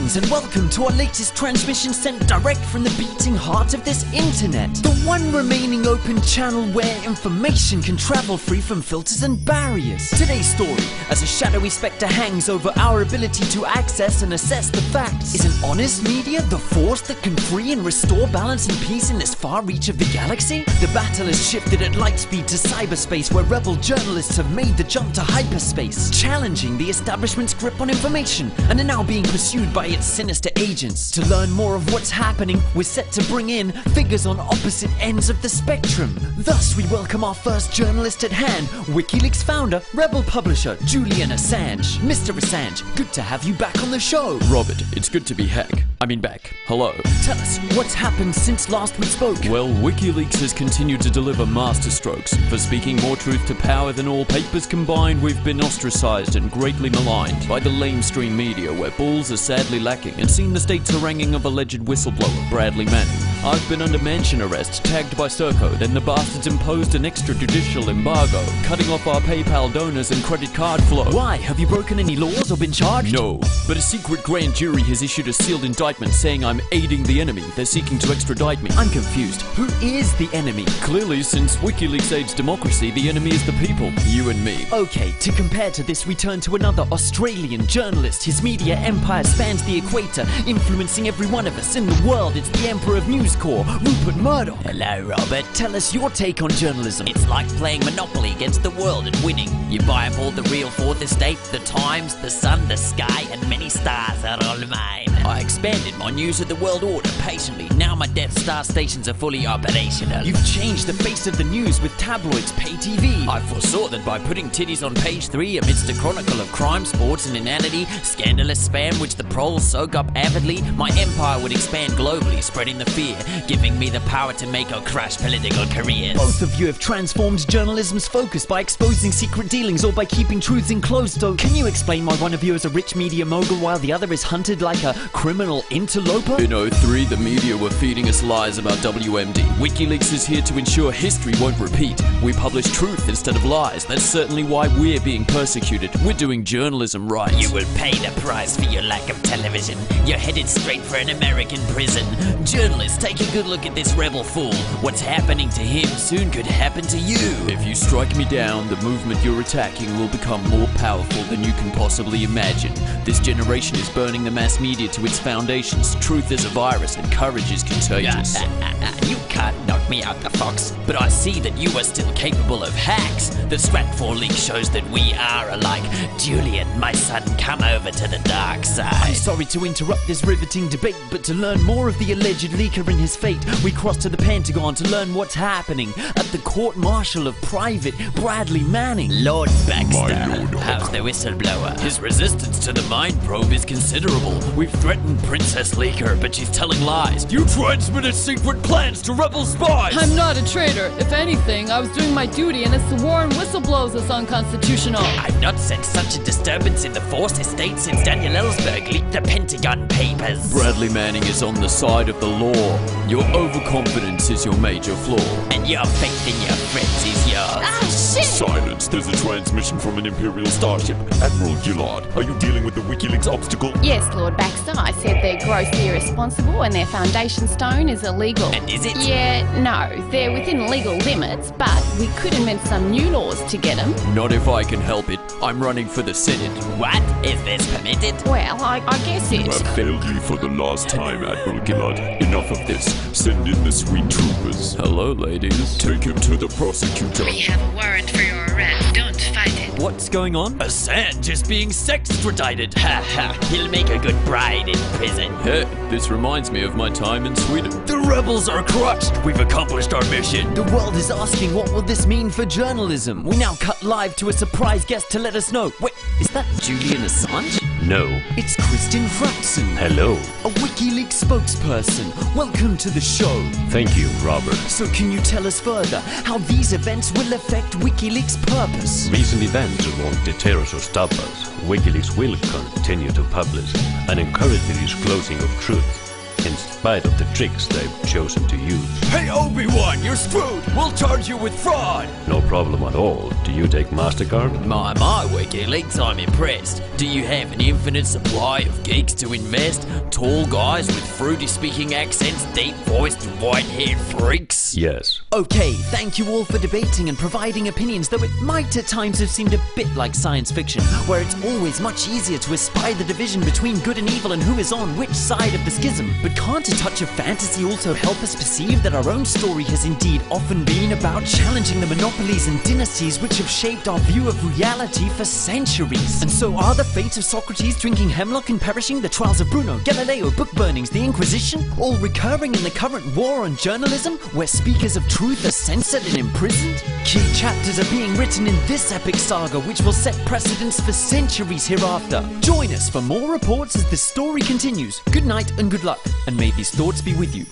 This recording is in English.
Greetings and welcome to our latest transmission sent direct from the beating heart of this internet. The one remaining open channel where information can travel free from filters and barriers. Today's story, as a shadowy spectre hangs over our ability to access and assess the facts. Is an honest media the force that can free and restore balance and peace in this far reach of the galaxy? The battle has shifted at light speed to cyberspace, where rebel journalists have made the jump to hyperspace, challenging the establishment's grip on information, and are now being pursued by its sinister agents. To learn more of what's happening, we're set to bring in figures on opposite ends of the spectrum. Thus, we welcome our first journalist at hand, WikiLeaks founder, rebel publisher, Julian Assange. Mr. Assange, good to have you back on the show. Robert, it's good to be back. Hello. Tell us, what's happened since last we spoke? Well, WikiLeaks has continued to deliver masterstrokes. For speaking more truth to power than all papers combined, we've been ostracized and greatly maligned by the lamestream media, where balls are sadly lacking, and seen the state's haranguing of alleged whistleblower Bradley Manning. I've been under mansion arrest, tagged by Serco, then the bastards imposed an extrajudicial embargo, cutting off our PayPal donors and credit card flow. Why? Have you broken any laws or been charged? No, but a secret grand jury has issued a sealed indictment saying I'm aiding the enemy. They're seeking to extradite me. I'm confused. Who is the enemy? Clearly, since WikiLeaks aids democracy, the enemy is the people. You and me. Okay, to compare to this, we turn to another Australian journalist. His media empire spans the equator, influencing every one of us in the world. It's the Emperor of News Corps, Rupert Murdoch. Hello, Robert. Tell us your take on journalism. It's like playing Monopoly against the world and winning. You buy up all the real Fourth Estate, the Times, the Sun, the Sky, and many stars are all mine. I expanded my news of the world order patiently. Now my Death Star stations are fully operational. You've changed the face of the news with tabloids, pay TV. I foresaw that by putting titties on page 3 amidst a chronicle of crime, sports, and inanity, scandalous spam which the proles soak up avidly, my empire would expand globally, spreading the fear, giving me the power to make or crush political careers. Both of you have transformed journalism's focus by exposing secret dealings or by keeping truths enclosed. So can you explain why one of you is a rich media mogul while the other is hunted like a criminal interloper? In 03, the media were feeding us lies about WMD. WikiLeaks is here to ensure history won't repeat. We publish truth instead of lies. That's certainly why we're being persecuted. We're doing journalism right. You will pay the price for your lack of television. You're headed straight for an American prison. Journalists, take a good look at this rebel fool. What's happening to him soon could happen to you. If you strike me down, the movement you're attacking will become more powerful than you can possibly imagine. This generation is burning the mass media to its foundations. Truth is a virus and courage is contagious. You can't knock me out the fox, but I see that you are still capable of hacks. The Stratfor leak shows that we are alike. Julian, my son, come over to the dark side. I'm sorry to interrupt this riveting debate, but to learn more of the alleged leaker and his fate, we cross to the Pentagon to learn what's happening at the court-martial of Private Bradley Manning. Lord Baxter, how's the whistleblower? His resistance to the mind probe is considerable. We've threatened Princess Leaker, but she's telling lies. You transmitted secret plans to rebel spies! I'm not a traitor. If anything, I was doing my duty, and it's the war on whistleblowers that's unconstitutional. I've not sensed such a disturbance in the Fourth Estate since Daniel Ellsberg leaked the Pentagon Papers. Bradley Manning is on the side of the law. Your overconfidence is your major flaw. And your faith in your friends is yours. Ah, shit! Silence! There's a transmission from an Imperial starship. Admiral Gillard, are you dealing with the WikiLeaks obstacle? Yes, Lord Baxter. I said they're grossly irresponsible and their foundation stone is illegal. And is it? Yeah, no. They're within legal limits, but we could invent some new laws to get them. Not if I can help it. I'm running for the Senate. What? Is this permitted? Well, I guess You it. have failed you for the last time, Admiral Gillard. Enough of this. Send in the sweet troopers. Hello, ladies. Take him to the prosecutor. We have a warrant for your arrest. Don't fight it. What's going on? Assange is being sextradited. Ha ha, he'll make a good bride in prison. Hey, this reminds me of my time in Sweden. The rebels are crushed. We've accomplished our mission. The world is asking, what will this mean for journalism? We now cut live to a surprise guest to let us know. Wait, is that Julian Assange? No. It's Kristin Fraxen. Hello. A WikiLeaks spokesperson. Welcome to the show. Thank you, Robert. So can you tell us further how these events will affect WikiLeaks' purpose? Recent events won't deter us or stop us. WikiLeaks will continue to publish and encourage the disclosing of truth. in spite of the tricks they've chosen to use. Hey Obi-Wan, you're screwed! We'll charge you with fraud! No problem at all. Do you take MasterCard? My WikiLeaks, I'm impressed. Do you have an infinite supply of geeks to invest? Tall guys with fruity speaking accents, deep-voiced, white-haired freaks? Yes. Okay, thank you all for debating and providing opinions, though it might at times have seemed a bit like science fiction, where it's always much easier to espy the division between good and evil and who is on which side of the schism. But can't a touch of fantasy also help us perceive that our own story has indeed often been about challenging the monopolies and dynasties which have shaped our view of reality for centuries? And so are the fate of Socrates drinking hemlock and perishing, the trials of Bruno, Galileo, book burnings, the Inquisition, all recurring in the current war on journalism, where speakers of truth are censored and imprisoned? Key chapters are being written in this epic saga which will set precedents for centuries hereafter. Join us for more reports as the story continues. Good night and good luck, and may these thoughts be with you.